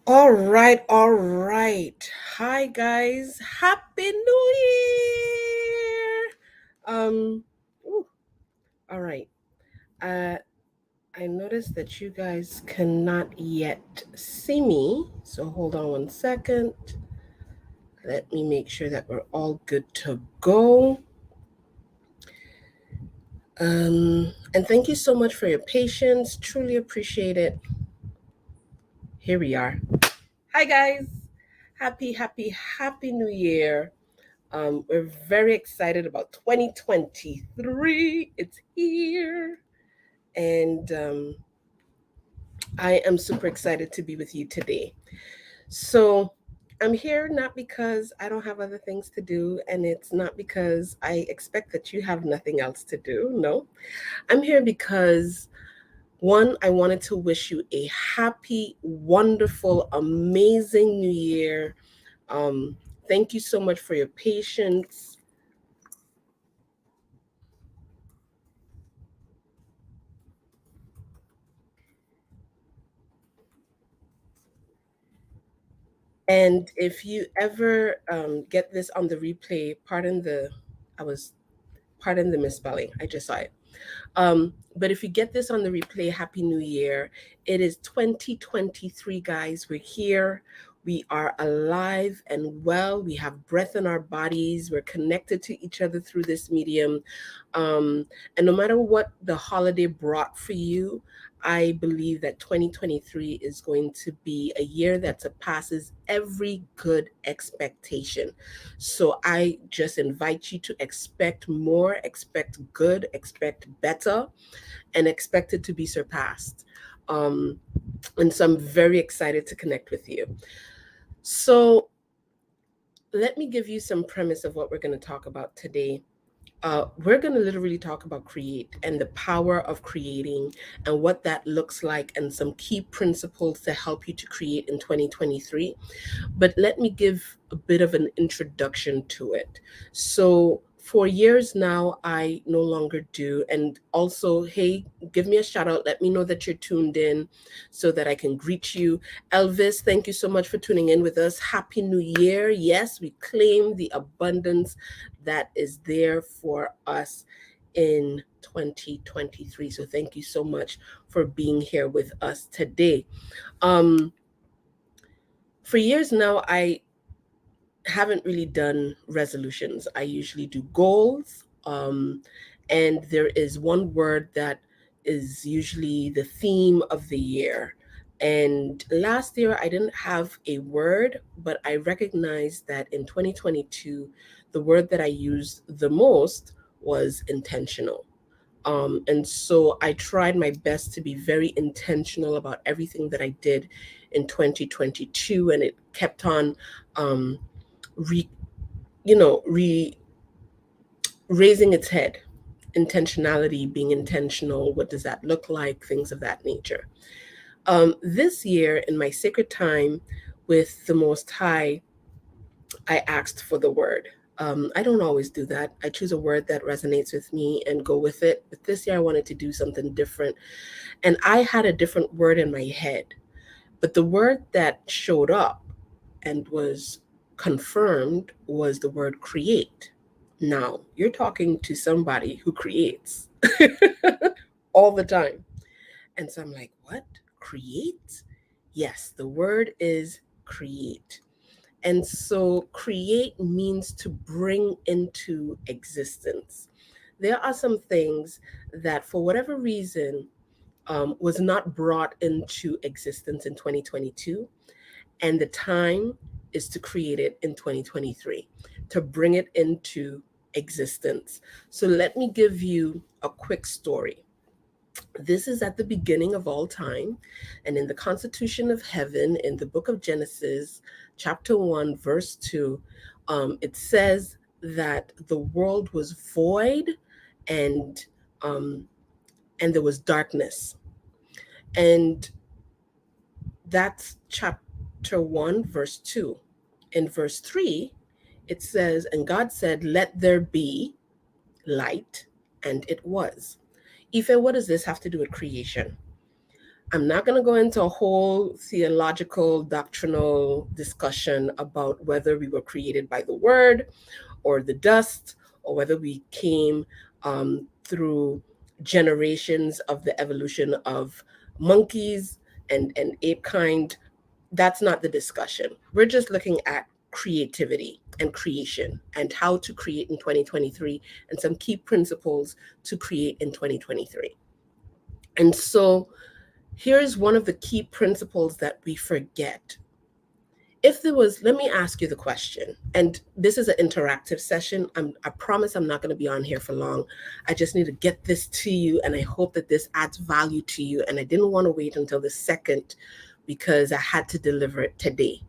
All right, all right. Hi guys. Happy New Year. Um ooh, all right. Uh I noticed that you guys cannot yet see me. So hold on one second. Let me make sure that we're all good to go. And thank you so much for your patience. Truly appreciate it. Here we are. Hi guys. Happy New Year. We're very excited about 2023. It's here. And I am super excited to be with you today. So, I'm here not because I don't have other things to do, and it's not because I expect that you have nothing else to do. No, I'm here because one, I wanted to wish you a happy, wonderful, amazing new year. Um, Thank you so much for your patience. And if you ever get this on the replay, I was, pardon the misspelling. I just saw it. But if you get this on the replay, Happy New Year. It is 2023, guys. We're here. We are alive and well. We have breath in our bodies. We're connected to each other through this medium. And no matter what the holiday brought for you, I believe that 2023 is going to be a year that surpasses every good expectation. So I just invite you to expect more, expect good, expect better, and expect it to be surpassed. Um, and so I'm very excited to connect with you. So let me give you some premise of what we're going to talk about today. We're going to literally talk about create and the power of creating and what that looks like and some key principles to help you to create in 2023. But let me give a bit of an introduction to it. So, for years now, I no longer do. And also, hey, give me a shout out. Let me know that you're tuned in so that I can greet you. Elvis, thank you so much for tuning in with us. Happy New Year. Yes, we claim the abundance that is there for us in 2023. So, thank you so much for being here with us today. Um, for years now, I haven't really done resolutions. I usually do goals. And there is one word that is usually the theme of the year. And last year, I didn't have a word, but I recognized that in 2022, the word that I used the most was intentional. And so I tried my best to be very intentional about everything that I did in 2022, and it kept on um, re, re raising its head. Intentionality, being intentional, what does that look like? Things of that nature. This year, in my sacred time with the Most High, I asked for the word. I don't always do that. I choose a word that resonates with me and go with it. But this year, I wanted to do something different. And I had a different word in my head. But the word that showed up and was confirmed was the word create. Now, you're talking to somebody who creates all the time. And so I'm like, what? Create? Yes, the word is create. And so create means to bring into existence. There are some things that, for whatever reason, was not brought into existence in 2022. And the time is to create it in 2023, to bring it into existence. So let me give you a quick story. This is at the beginning of all time. And in the Constitution of Heaven, in the book of Genesis, chapter 1, verse 2, it says that the world was void and um, and there was darkness. And that's chapter 1, verse 2. In verse 3, it says, and God said, let there be light, and it was. Ife, what does this have to do with creation? I'm not going to go into a whole theological, doctrinal discussion about whether we were created by the word or the dust, or whether we came through generations of the evolution of monkeys and ape kind. That's not the discussion. We're just looking at creativity and creation and how to create in 2023 and some key principles to create in 2023. And so here's one of the key principles that we forget. If there was, let me ask you the question, and this is an interactive session. I promise I'm not going to be on here for long. I just need to get this to you, and I hope that this adds value to you. And I didn't want to wait until the second because I had to deliver it today.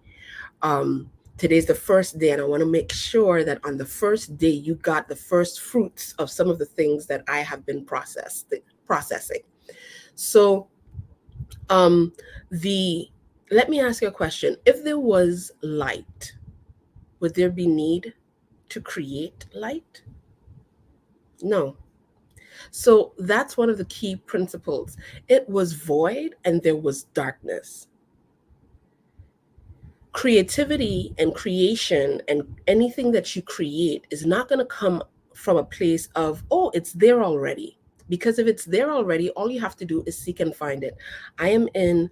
Today's the first day, and I want to make sure that on the first day you got the first fruits of some of the things that I have been processing. So, let me ask you a question. If there was light, would there be need to create light? No. So that's one of the key principles. It was void and there was darkness. Creativity and creation and anything that you create is not going to come from a place of, oh, it's there already. Because if it's there already, all you have to do is seek and find it. I am in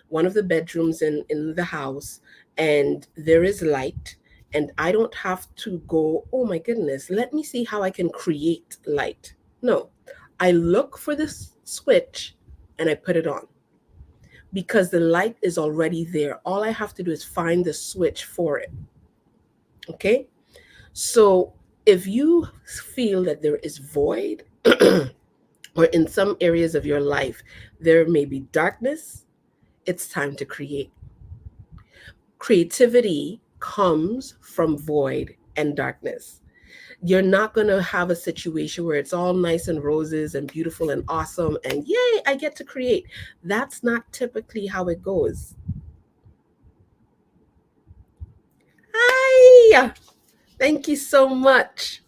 one of the bedrooms in the house, and there is light, and I don't have to go, oh my goodness, let me see how I can create light. No, I look for this switch and I put it on because the light is already there. All I have to do is find the switch for it. Okay? So if you feel that there is void, or in some areas of your life, there may be darkness, it's time to create. Creativity comes from void and darkness. You're not going to have a situation where it's all nice and roses and beautiful and awesome and yay, I get to create. That's not typically how it goes. Hi, thank you so much.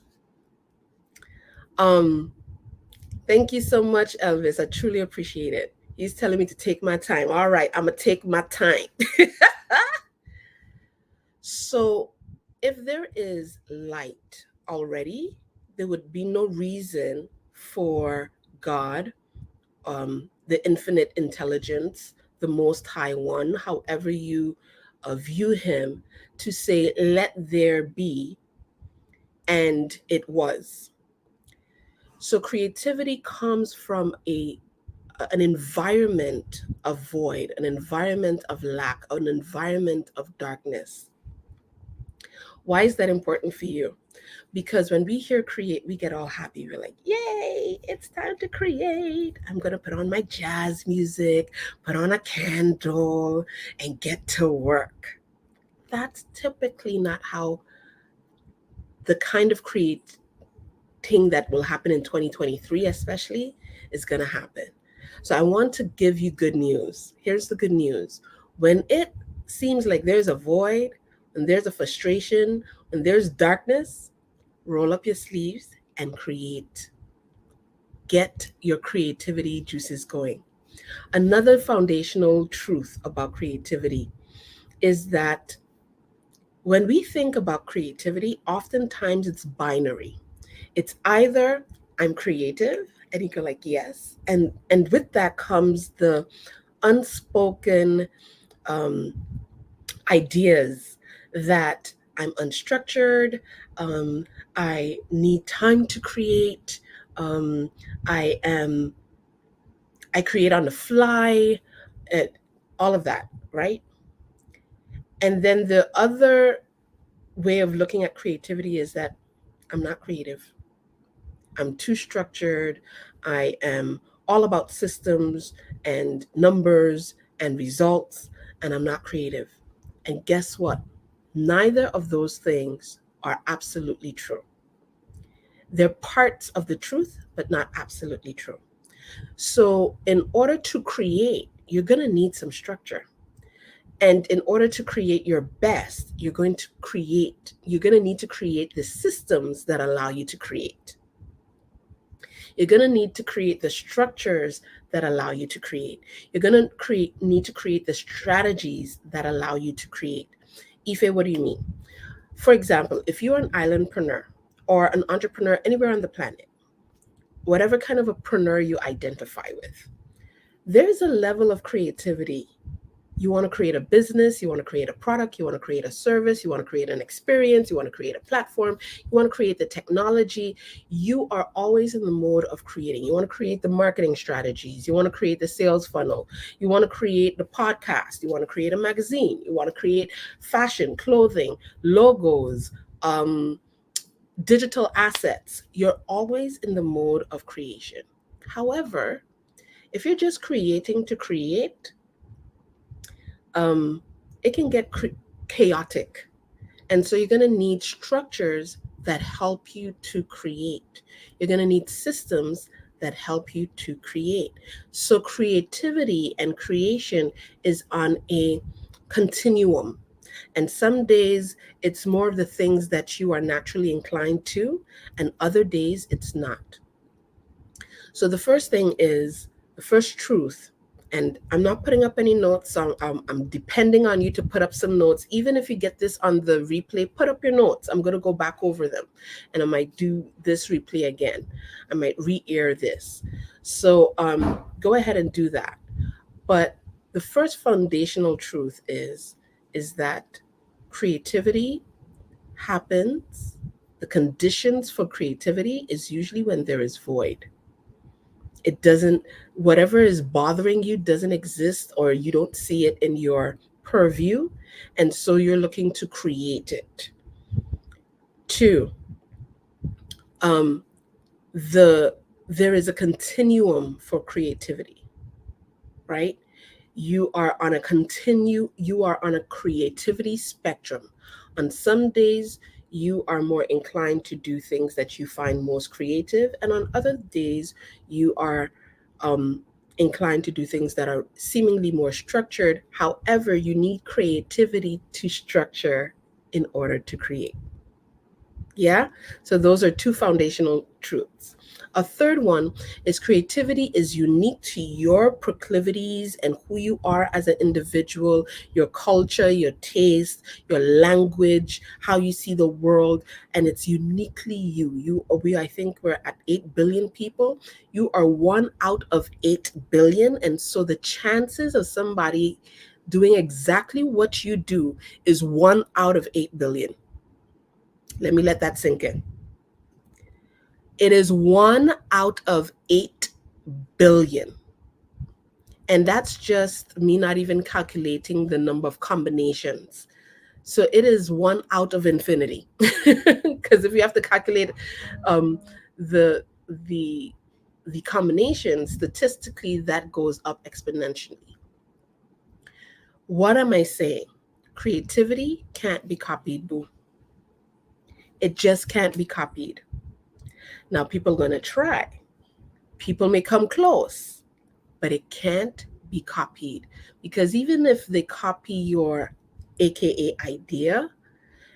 Thank you so much, Elvis. I truly appreciate it. He's telling me to take my time. All right, I'm gonna take my time. So if there is light already, there would be no reason for God, the infinite intelligence, the most high one, however you view him, to say, let there be, and it was. So creativity comes from an environment of void, an environment of lack, an environment of darkness. Why is that important for you? Because when we hear create, we get all happy. We're like, yay, it's time to create. I'm going to put on my jazz music, put on a candle, and get to work. That's typically not how the kind of creating that will happen in 2023, especially, is going to happen. So I want to give you good news. Here's the good news. When it seems like there's a void, and there's a frustration, and there's darkness, roll up your sleeves and create. Get your creativity juices going. Another foundational truth about creativity is that when we think about creativity, oftentimes it's binary. It's either I'm creative, and you go like, yes. And with that comes the unspoken ideas that I'm unstructured, I need time to create, I create on the fly, all of that, right? And then the other way of looking at creativity is that I'm not creative. I'm too structured. I am all about systems and numbers and results, and I'm not creative. And guess what? Neither of those things are absolutely true. They're parts of the truth, but not absolutely true. So, in order to create, you're going to need some structure. And in order to create your best, you're going to need to create the systems that allow you to create. You're going to need to create the structures that allow you to create. You're going to need to create the strategies that allow you to create. Ife, what do you mean? For example, if you're an islandpreneur or an entrepreneur anywhere on the planet, whatever kind of a preneur you identify with, there's a level of creativity. You want to create a business, you want to create a product, you want to create a service, you want to create an experience, you want to create a platform, you want to create the technology. You are always in the mode of creating. You want to create the marketing strategies, you want to create the sales funnel, you want to create the podcast, you want to create a magazine, you want to create fashion, clothing, logos, digital assets. You're always in the mode of creation. However, if you're just creating to create, um, it can get chaotic. And so you're going to need structures that help you to create. You're going to need systems that help you to create. So creativity and creation is on a continuum. And some days it's more of the things that you are naturally inclined to, and other days it's not. So the first thing is the first truth, and I'm not putting up any notes. I'm depending on you to put up some notes. Even if you get this on the replay, put up your notes. I'm going to go back over them, and I might do this replay again. I might re-air this. So go ahead and do that. But the first foundational truth is that creativity happens. The conditions for creativity is usually when there is void. It doesn't, whatever is bothering you doesn't exist, or you don't see it in your purview, and so you're looking to create it. Two, um, there is a continuum for creativity, right? You are on a creativity spectrum. On some days you are more inclined to do things that you find most creative, and on other days you are um, inclined to do things that are seemingly more structured. However, you need creativity to structure in order to create. Yeah. So those are two foundational truths. A third one is creativity is unique to your proclivities and who you are as an individual, your culture, your taste, your language, how you see the world, and it's uniquely you. I think we're at 8 billion people. You are one out of 8 billion. And so the chances of somebody doing exactly what you do is one out of 8 billion. Let me let that sink in. It is one out of 8 billion. And that's just me not even calculating the number of combinations. So it is one out of infinity. Because if you have to calculate um, the the the combination, statistically that goes up exponentially. What am I saying? Creativity can't be copied, boo. It just can't be copied. Now people are going to try. People may come close, but it can't be copied, because even if they copy your AKA idea,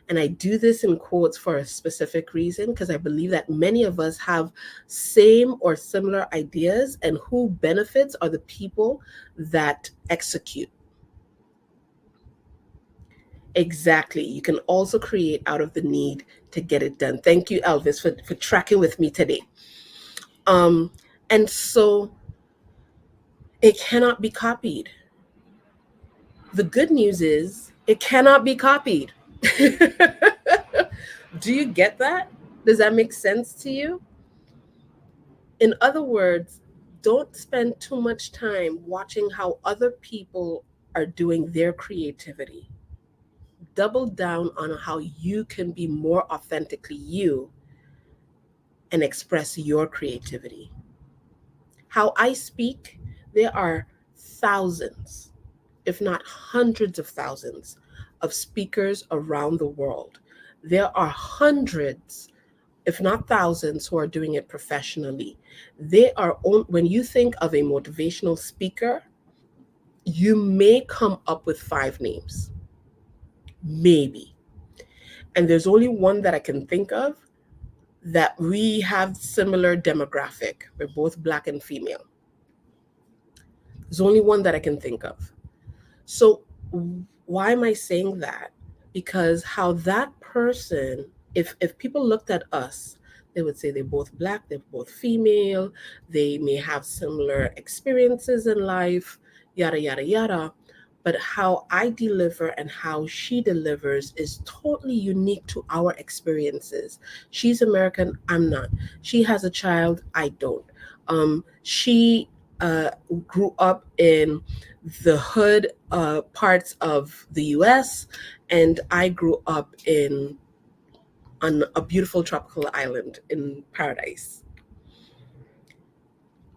and I do this in quotes for a specific reason, because I believe that many of us have same or similar ideas, and who benefits are the people that execute. Exactly. You can also create out of the need to get it done. Thank you, Elvis, for tracking with me today. Um, and so it cannot be copied. The good news is it cannot be copied. Do you get that? Does that make sense to you? In other words, don't spend too much time watching how other people are doing their creativity. Double down on how you can be more authentically you and express your creativity. How I speak, there are thousands, if not hundreds of thousands, of speakers around the world. There are hundreds, if not thousands, who are doing it professionally. When you think of a motivational speaker, you may come up with 5 names, maybe. And there's only one that I can think of that we have similar demographic. We're both Black and female. There's only one that I can think of. So why am I saying that? Because how that person, if people looked at us, they would say they're both black, they're both female, they may have similar experiences in life, yada yada yada. But how I deliver and how she delivers is totally unique to our experiences. She's American, I'm not. She has a child, I don't. She grew up in the hood parts of the US, and I grew up in on a beautiful tropical island in paradise.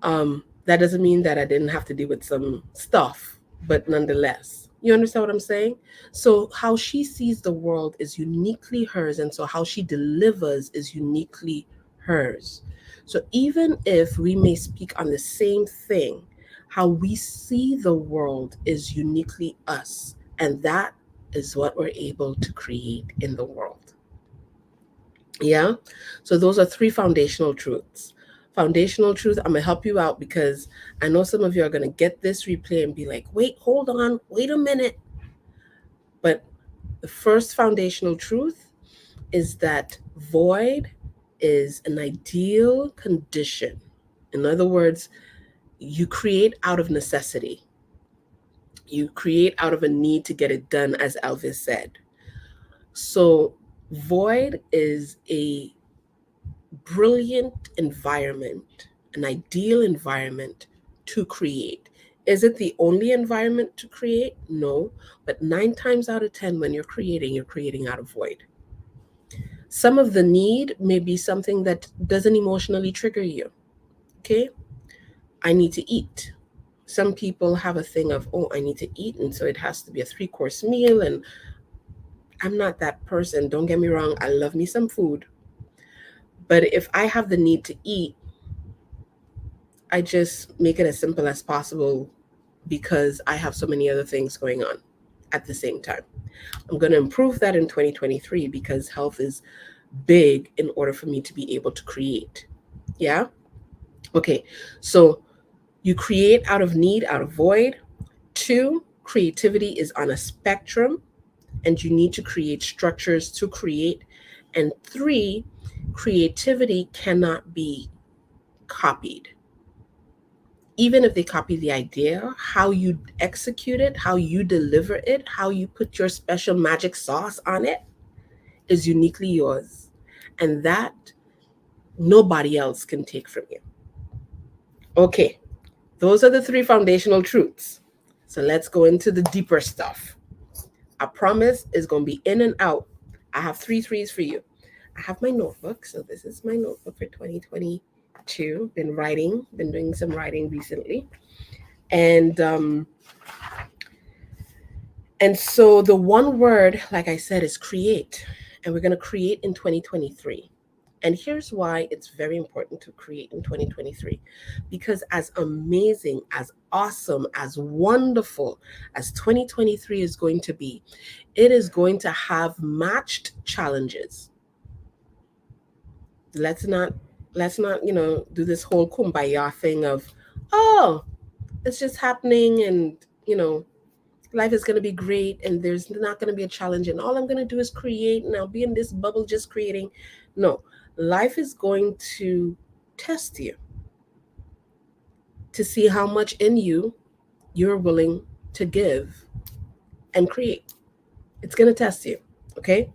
That doesn't mean that I didn't have to deal with some stuff, but nonetheless, you understand what I'm saying? So how she sees the world is uniquely hers, and so how she delivers is uniquely hers. So even if we may speak on the same thing, how we see the world is uniquely us, and that is what we're able to create in the world. Yeah. So those are three foundational truths. Foundational truth, I'm going to help you out because I know some of you are going to get this replay and be like, wait, hold on, wait a minute. But the first foundational truth is that void is an ideal condition. In other words, you create out of necessity, you create out of a need to get it done, as Elvis said. So, void is a brilliant environment, an ideal environment to create. Is it the only environment to create? No. But 9 times out of 10, when you're creating out of void. Some of the need may be something that doesn't emotionally trigger you. Okay. I need to eat. Some people have a thing of, oh, I need to eat. And so it has to be a 3 course meal. And I'm not that person. Don't get me wrong. I love me some food. But if I have the need to eat, I just make it as simple as possible because I have so many other things going on at the same time. I'm going to improve that in 2023 because health is big in order for me to be able to create. Yeah? Okay. So you create out of need, out of void. 2, creativity is on a spectrum and you need to create structures to create. And 3, creativity cannot be copied. Even if they copy the idea, how you execute it, how you deliver it, how you put your special magic sauce on it is uniquely yours. And that nobody else can take from you. Okay, those are the 3 foundational truths. So let's go into the deeper stuff. I promise it's going to be in and out. I have 3 threes for you. I have my notebook. So this is my notebook for 2022. Been doing some writing recently. And so the one word, like I said, is create. And we're going to create in 2023. And here's why it's very important to create in 2023. Because as amazing, as awesome, as wonderful as 2023 is going to be, it is going to have matched challenges. Let's not, do this whole kumbaya thing of, oh, it's just happening and, life is going to be great and there's not going to be a challenge and all I'm going to do is create and I'll be in this bubble just creating. No, life is going to test you to see how much in you you're willing to give and create. It's going to test you. Okay.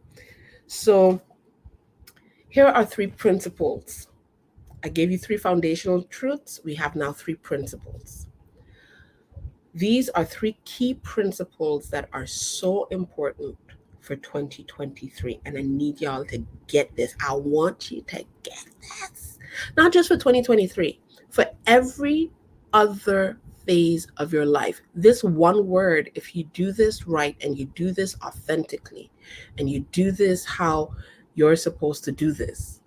So here are 3 principles. I gave you 3 foundational truths. We have now 3 principles. These are 3 key principles that are so important for 2023. And I need y'all to get this. I want you to get this. Not just for 2023, for every other phase of your life. This one word, if you do this right and you do this authentically and you do this how you're supposed to do this,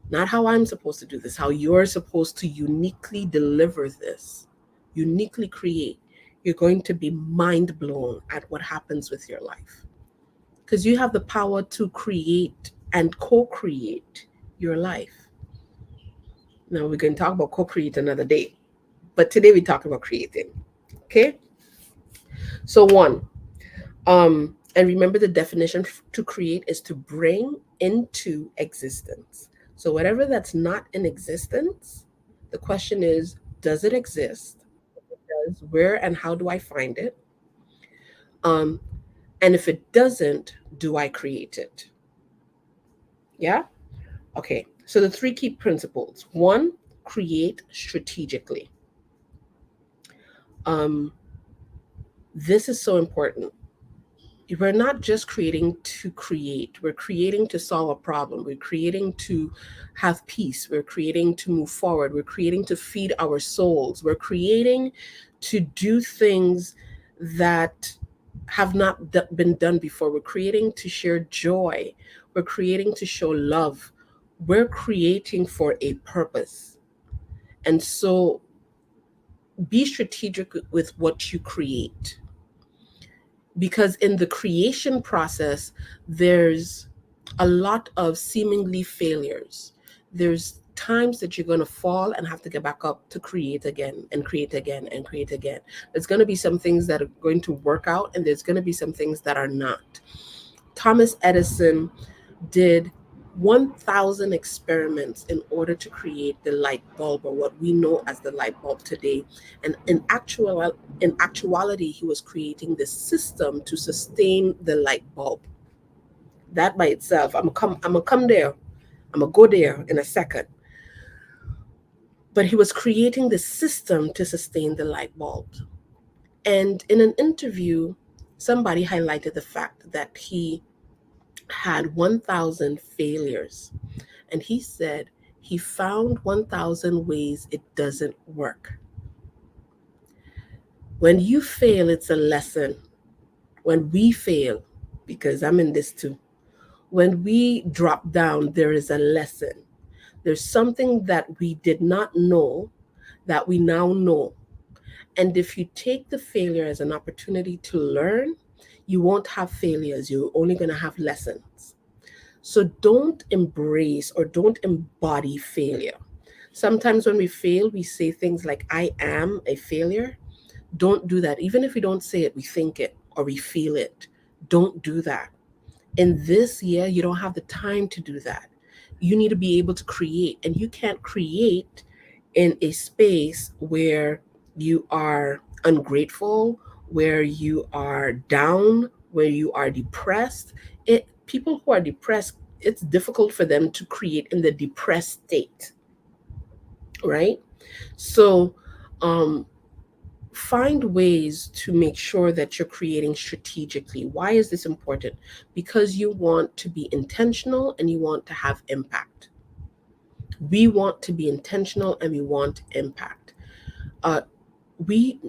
not how I'm supposed to do this, how you're supposed to uniquely deliver this, uniquely create, you're going to be mind blown at what happens with your life. Because you have the power to create and co-create your life. Now we're going to talk about co-create another day, but today we're talking about creating. Okay. So one, and remember the definition to create is to bring into existence. So whatever that's not in existence, the question is, does it exist? Does where and how do I find it? Um, and if it doesn't, do I create it? Yeah. Okay. So the three key principles. One, create strategically. Um, this is so important. We're not just creating to create, we're creating to solve a problem, we're creating to have peace, we're creating to move forward, we're creating to feed our souls, we're creating to do things that have not been done before, we're creating to share joy, we're creating to show love, we're creating for a purpose. And so be strategic with what you create, because in the creation process there's a lot of seemingly failures. There's times that you're going to fall and have to get back up to create again and create again and create again. There's going to be some things that are going to work out and there's going to be some things that are not. Thomas Edison did 1,000 experiments in order to create the light bulb, or what we know as the light bulb today. And in actuality, he was creating the system to sustain the light bulb. That by itself, I'm gonna come there. I'm gonna go there in a second. But he was creating the system to sustain the light bulb. And in an interview, somebody highlighted the fact that he had 1,000 failures. And he said he found 1,000 ways it doesn't work. When you fail, it's a lesson. When we fail, because I'm in this too, when we drop down, there is a lesson. There's something that we did not know that we now know. And if you take the failure as an opportunity to learn, you won't have failures. You're only going to have lessons. So don't embrace or don't embody failure. Sometimes when we fail, we say things like, I am a failure. Don't do that. Even if we don't say it, we think it or we feel it. Don't do that. In this year, you don't have the time to do that. You need to be able to create, and you can't create in a space where you are ungrateful, where you are down, where you are depressed. People who are depressed, it's difficult for them to create in the depressed state, right? So um, find ways to make sure that you're creating strategically. Why is this important? Because you want to be intentional and you want to have impact. We want to be intentional and we want impact. Uh, we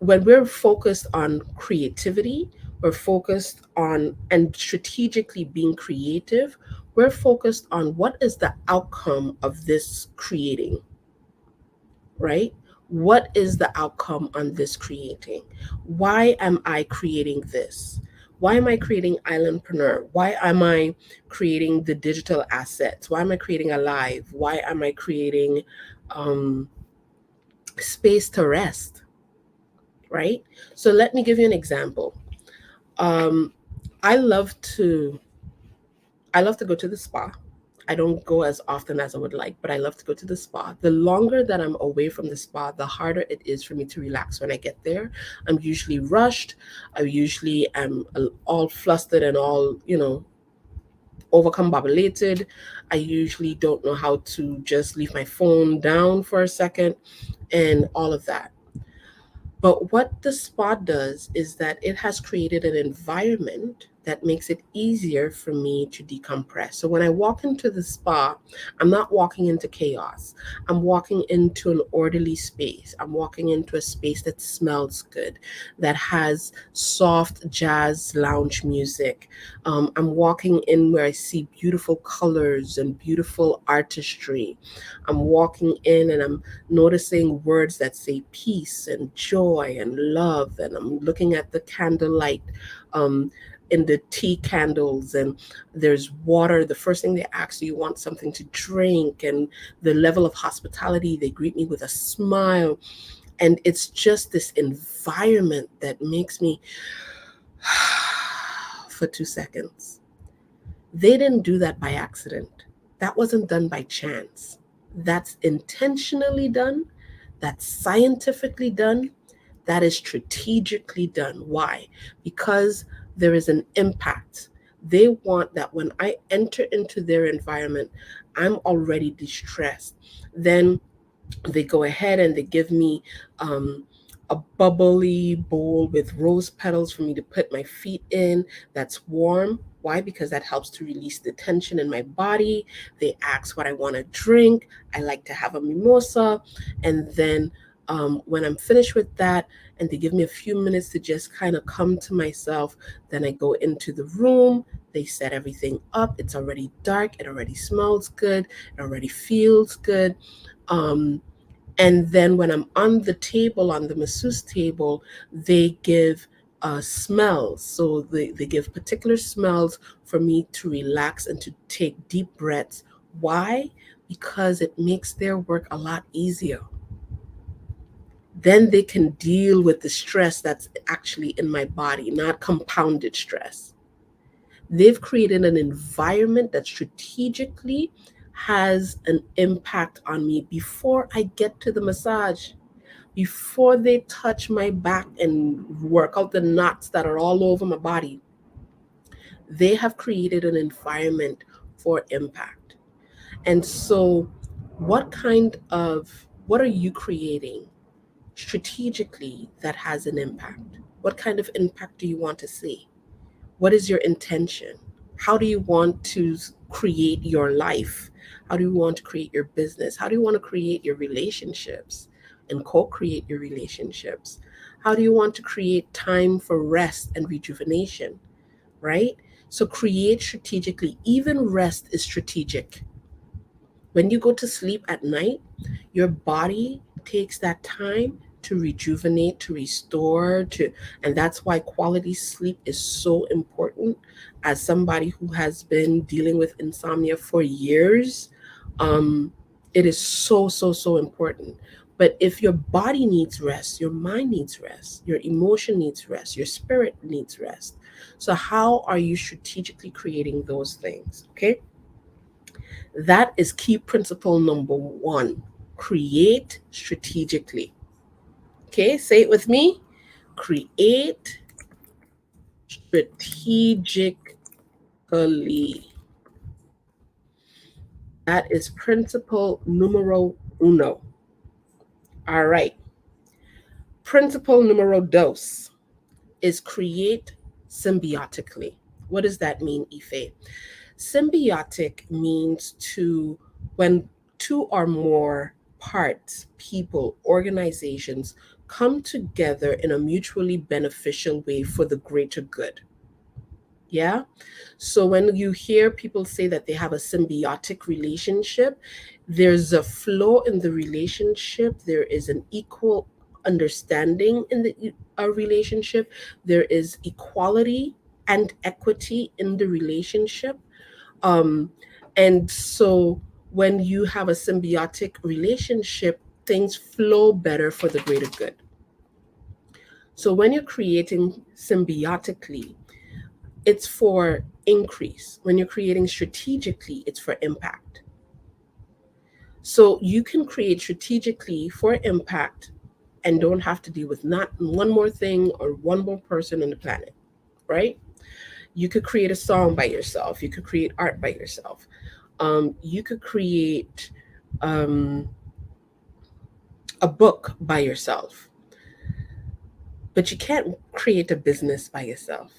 when we're focused on creativity, we're focused on and strategically being creative, we're focused on what is the outcome of this creating, right? What is the outcome on this creating? Why am I creating this? Why am I creating Islandpreneur? Why am I creating the digital assets? Why am I creating a live? Why am I creating um, space to rest? Right? So let me give you an example. Um, I love to I love to go to the spa. I don't go as often as I would like, but I love to go to the spa. The longer that I'm away from the spa, the harder it is for me to relax when I get there. I'm usually rushed. I usually am all flustered and all, overcombobulated. I usually don't know how to just leave my phone down for a second and all of that. But what the spa does is that it has created an environment that makes it easier for me to decompress. So when I walk into the spa, I'm not walking into chaos. I'm walking into an orderly space. I'm walking into a space that smells good, that has soft jazz lounge music. I'm walking in where I see beautiful colors and beautiful artistry. I'm walking in and I'm noticing words that say peace and joy and love. And I'm looking at the candlelight um, in the tea candles, and there's water. The first thing they ask you want something to drink, and the level of hospitality, they greet me with a smile. And it's just this environment that makes me for 2 seconds. They didn't do that by accident. That wasn't done by chance. That's intentionally done. That's scientifically done. That is strategically done. Why? Because there is an impact. They want that when I enter into their environment, I'm already distressed. Then they go ahead and they give me um, a bubbly bowl with rose petals for me to put my feet in that's warm. Why? Because that helps to release the tension in my body. They ask what I want to drink. I like to have a mimosa. And then when I'm finished with that, and they give me a few minutes to just kind of come to myself, then I go into the room. They set everything up. It's already dark. It already smells good. It already feels good. Um, and then when I'm on the table, on the masseuse table, they give smells. So they give particular smells for me to relax and to take deep breaths. Why? Because it makes their work a lot easier. Then they can deal with the stress that's actually in my body, not compounded stress. They've created an environment that strategically has an impact on me before I get to the massage, before they touch my back and work out the knots that are all over my body. They have created an environment for impact. And so, what are you creating strategically that has an impact? What kind of impact do you want to see? What is your intention? How do you want to create your life? How do you want to create your business? How do you want to create your relationships and co create your relationships? How do you want to create time for rest and rejuvenation, right? So create strategically. Even rest is strategic. When you go to sleep at night, your body takes that time to rejuvenate, to restore, to and that's why quality sleep is so important. As somebody who has been dealing with insomnia for years, um, it is so important. But if your body needs rest, your mind needs rest, your emotion needs rest, your spirit needs rest. So how are you strategically creating those things? Okay, that is key principle number one. Create strategically. Okay, say it with me. Create strategically. That is principle numero uno. All right. Principle numero dos is create symbiotically. What does that mean, Ife? Symbiotic means to when two or more parts, people, organizations come together in a mutually beneficial way for the greater good. Yeah. So when you hear people say that they have a symbiotic relationship, there's a flow in the relationship, there is an equal understanding in the relationship, there is equality and equity in the relationship. um, and so when you have a symbiotic relationship, things flow better for the greater good. So when you're creating symbiotically, it's for increase. When you're creating strategically, it's for impact. So you can create strategically for impact and don't have to deal with not one more thing or one more person on the planet, right? You could create a song by yourself. You could create art by yourself. You could create um, a book by yourself, but you can't create a business by yourself.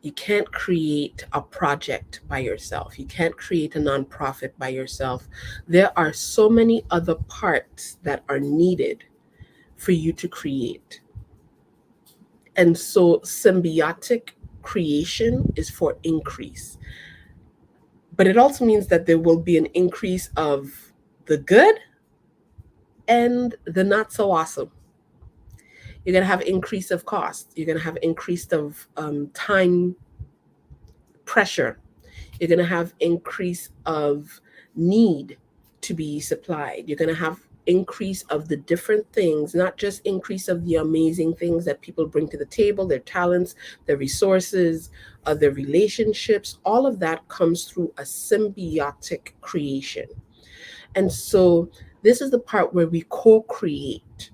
You can't create a project by yourself. You can't create a nonprofit by yourself. There are so many other parts that are needed for you to create. And so symbiotic creation is for increase. But it also means that there will be an increase of the good and the not so awesome. You're going to have increase of cost. You're going to have increase of time pressure. You're going to have increase of need to be supplied. You're going to have increase of the different things, not just increase of the amazing things that people bring to the table, their talents, their resources, their relationships. All of that comes through a symbiotic creation. And so this is the part where we co-create.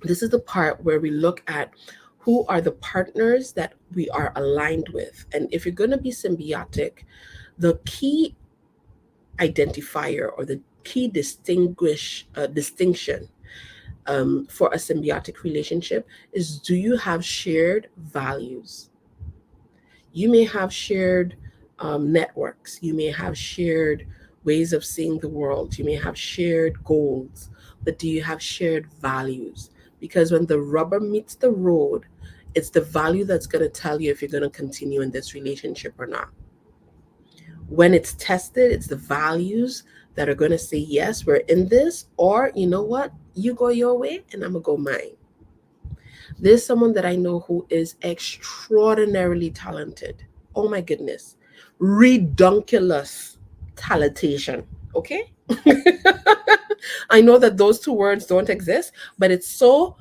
This is the part where we look at who are the partners that we are aligned with. And if you're going to be symbiotic, the key identifier or the key distinction for a symbiotic relationship is, do you have shared values? You may have shared networks, you may have shared ways of seeing the world, you may have shared goals, but do you have shared values? Because when the rubber meets the road, it's the value that's going to tell you if you're going to continue in this relationship or not. When it's tested, it's the values that are going to say, yes, we're in this, or you know what, you go your way and I'm going to go mine. There's someone that I know who is extraordinarily talented. Oh my goodness. Redunculous talentation. Okay? I know that those two words don't exist, but it's so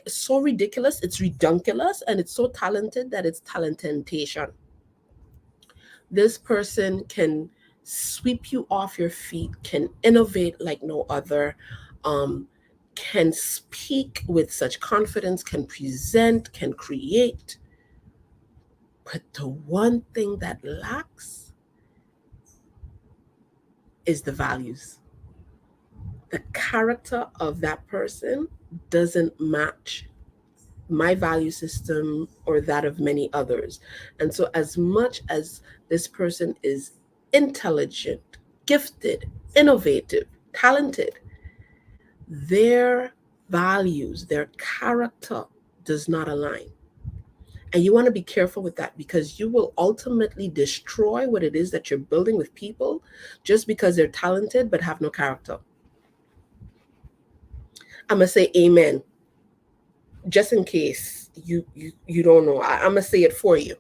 so ridiculous. It's redunculous, and it's so talented that it's talentation. This person can sweep you off your feet, can innovate like no other, um, can speak with such confidence, can present, can create. But the one thing that lacks is the values. The character of that person doesn't match my value system or that of many others. And so, as much as this person is intelligent, gifted, innovative, talented, their values, their character does not align. And you want to be careful with that, because you will ultimately destroy what it is that you're building with people just because they're talented but have no character. I'm going to say amen, just in case you don't know. I'm going to say it for you.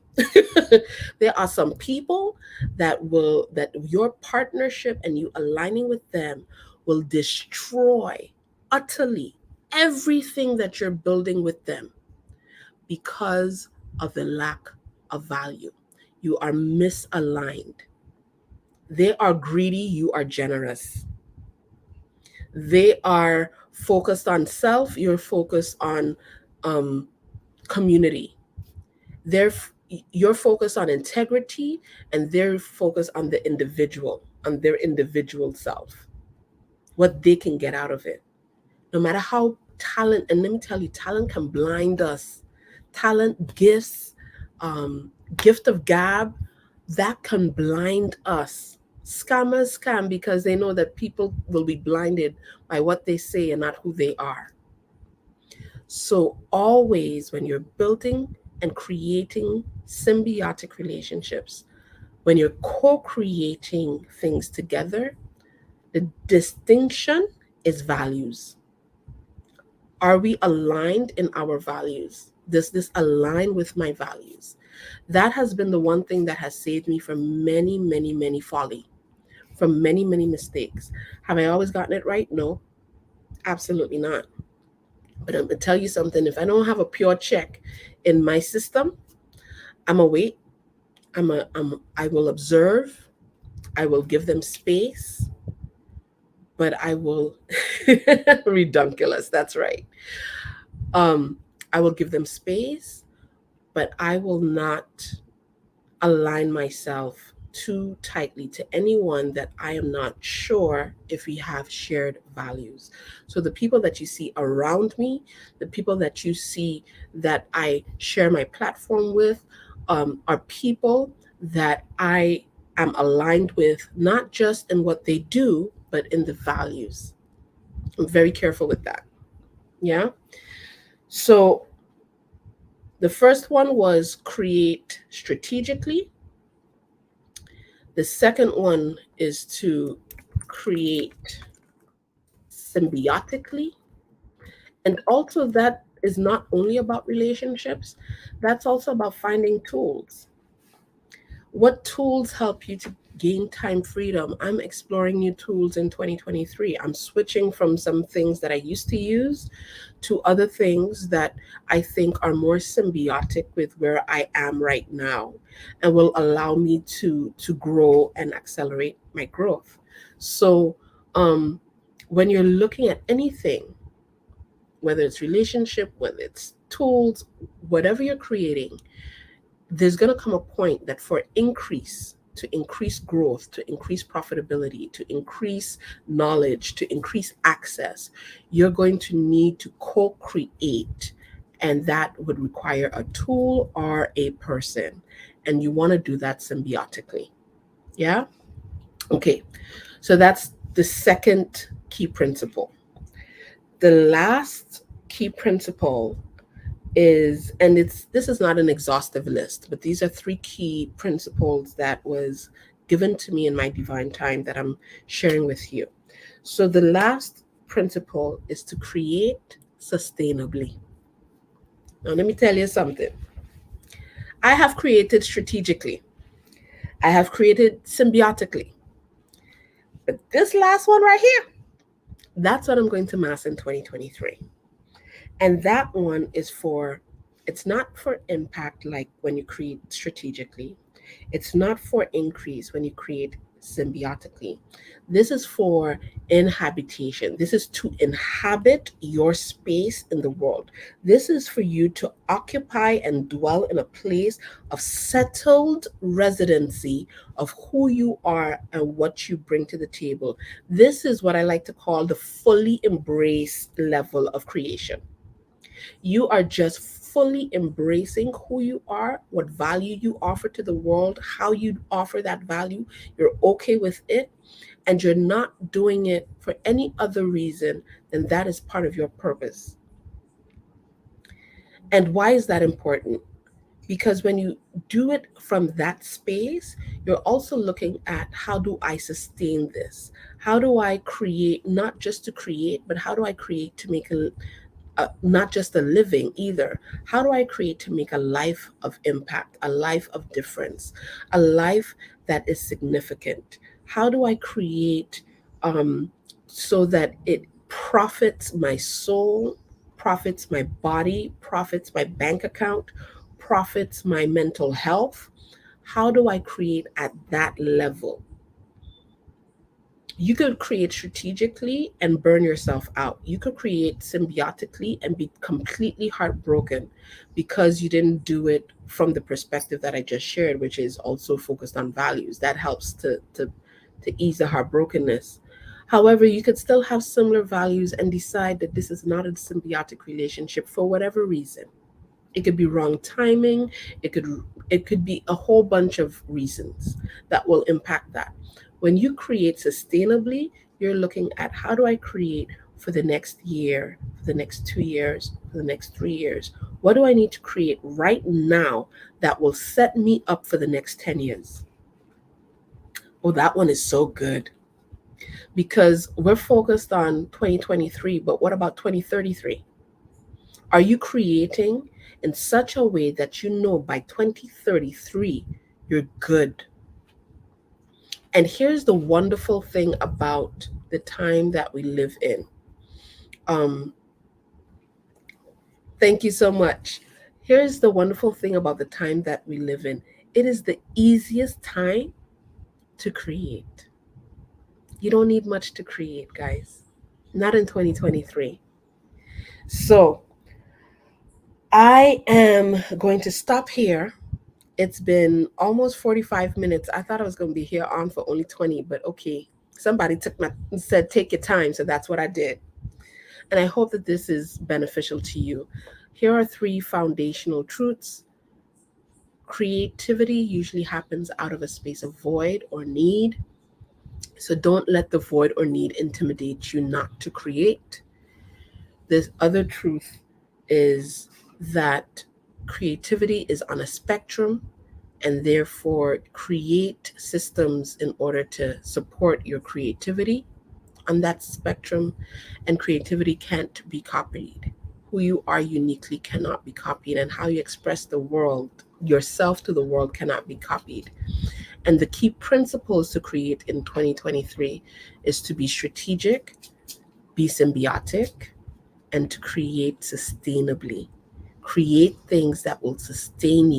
There are some people that your partnership and you aligning with them will destroy utterly everything that you're building with them because of the lack of value. You are misaligned. They are greedy, you are generous. They are focused on self, you're focused on community. You're focused on integrity, and they're focused on the individual, on their individual self, what they can get out of it. No matter how talent, and let me tell you, talent can blind us. Talent, gifts, gift of gab, that can blind us. Scammers scam because they know that people will be blinded by what they say and not who they are. So always when you're building and creating symbiotic relationships, when you're co-creating things together, the distinction is values. Are we aligned in our values? Does this align with my values? That has been the one thing that has saved me from many, many, many folly, from many, many mistakes. Have I always gotten it right? No, absolutely not. But I'm going to tell you something. If I don't have a pure check in my system, I'm going to wait. I will observe. I will give them space, but I will redunculous. That's right. I will give them space, but I will not align myself too tightly to anyone that I am not sure if we have shared values. So the people that you see around me, the people that you see that I share my platform with, are people that I am aligned with, not just in what they do, but in the values. I'm very careful with that. Yeah. So the first one was create strategically. The second one is to create symbiotically. And also, that is not only about relationships, that's also about finding tools. What tools help you to gain time freedom? I'm exploring new tools in 2023. I'm switching from some things that I used to use to other things that I think are more symbiotic with where I am right now and will allow me to grow and accelerate my growth. So, um when you're looking at anything, whether it's relationship, whether it's tools, whatever you're creating, there's going to come a point that for increase, to increase growth, to increase profitability, to increase knowledge, to increase access, you're going to need to co-create. And that would require a tool or a person. And you want to do that symbiotically. Yeah? Okay. So that's the second key principle. The last key principle is, and it's this is not an exhaustive list, but these are three key principles that was given to me in my divine time that I'm sharing with you. So the last principle is to create sustainably. Now let me tell you something. I have created strategically. I have created symbiotically. But this last one right here, that's what I'm going to mass in 2023. And that one is for, it's not for impact like when you create strategically. It's not for increase when you create symbiotically. This is for inhabitation. This is to inhabit your space in the world. This is for you to occupy and dwell in a place of settled residency of who you are and what you bring to the table. This is what I like to call the fully embraced level of creation. You are just fully embracing who you are, what value you offer to the world, how you offer that value. You're okay with it, and you're not doing it for any other reason than that is part of your purpose. And why is that important? Because when you do it from that space, you're also looking at how do I sustain this? How do I create, not just to create, but how do I create to make not just a living either. How do I create to make a life of impact, a life of difference, a life that is significant? How do I create so that it profits my soul, profits my body, profits my bank account, profits my mental health? How do I create at that level? You could create strategically and burn yourself out. You could create symbiotically and be completely heartbroken because you didn't do it from the perspective that I just shared, which is also focused on values. That helps to ease the heartbrokenness. However, you could still have similar values and decide that this is not a symbiotic relationship for whatever reason. It could be wrong timing. It could be a whole bunch of reasons that will impact that. When you create sustainably, you're looking at how do I create for the next year, for the next 2 years, for the next 3 years? What do I need to create right now that will set me up for the next 10 years? Oh, that one is so good because we're focused on 2023, but what about 2033? Are you creating in such a way that you know by 2033 you're good? And here's the wonderful thing about the time that we live in. Um, thank you so much. Here's the wonderful thing about the time that we live in. It is the easiest time to create. You don't need much to create, guys. Not in 2023. So I am going to stop here. It's been almost 45 minutes. I thought I was going to be here on for only 20, but okay. Somebody said take your time, so that's what I did. And I hope that this is beneficial to you. Here are three foundational truths. Creativity usually happens out of a space of void or need. So don't let the void or need intimidate you not to create. This other truth is that creativity is on a spectrum, and therefore create systems in order to support your creativity on that spectrum. And creativity can't be copied. Who you are uniquely cannot be copied, and how you express the world yourself to the world cannot be copied. And the key principles to create in 2023 is to be strategic, be symbiotic, and to create sustainably. Create things that will sustain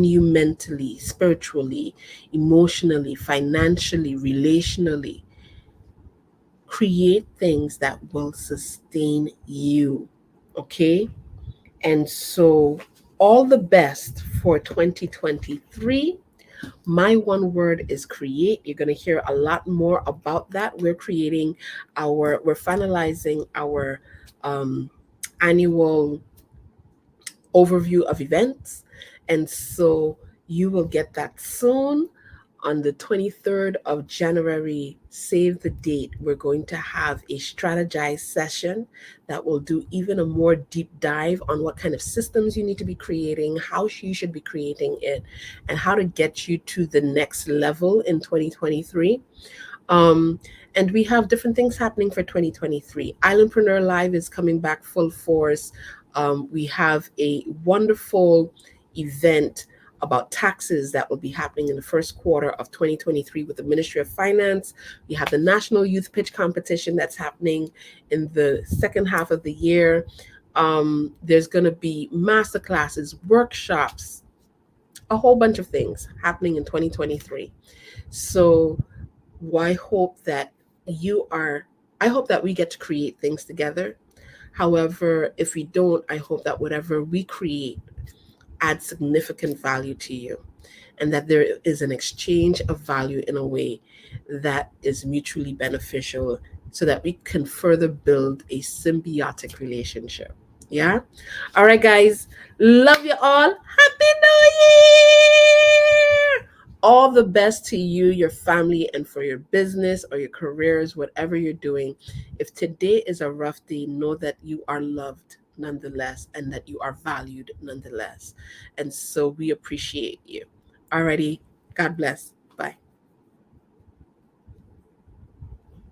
you mentally, spiritually, emotionally, financially, relationally. Create things that will sustain you. Okay? And so, all the best for 2023. My one word is create. You're going to hear a lot more about that. We're finalizing our um, annual overview of events. And so you will get that soon. On the 23rd of January, save the date, we're going to have a strategized session that will do even a more deep dive on what kind of systems you need to be creating, how you should be creating it, and how to get you to the next level in 2023. Um, and we have different things happening for 2023. Islandpreneur Live is coming back full force. We have a wonderful event about taxes that will be happening in the first quarter of 2023 with the Ministry of Finance. We have the National Youth Pitch Competition that's happening in the second half of the year. There's going to be master classes, workshops, a whole bunch of things happening in 2023. So I hope that you are, I hope that we get to create things together. However, if we don't, I hope that whatever we create adds significant value to you and that there is an exchange of value in a way that is mutually beneficial so that we can further build a symbiotic relationship. Yeah? All right, guys. Love you all. Happy New Year! All the best to you, your family, and for your business or your careers, whatever you're doing. If today is a rough day, know that you are loved nonetheless and that you are valued nonetheless. And so we appreciate you. Alrighty. God bless.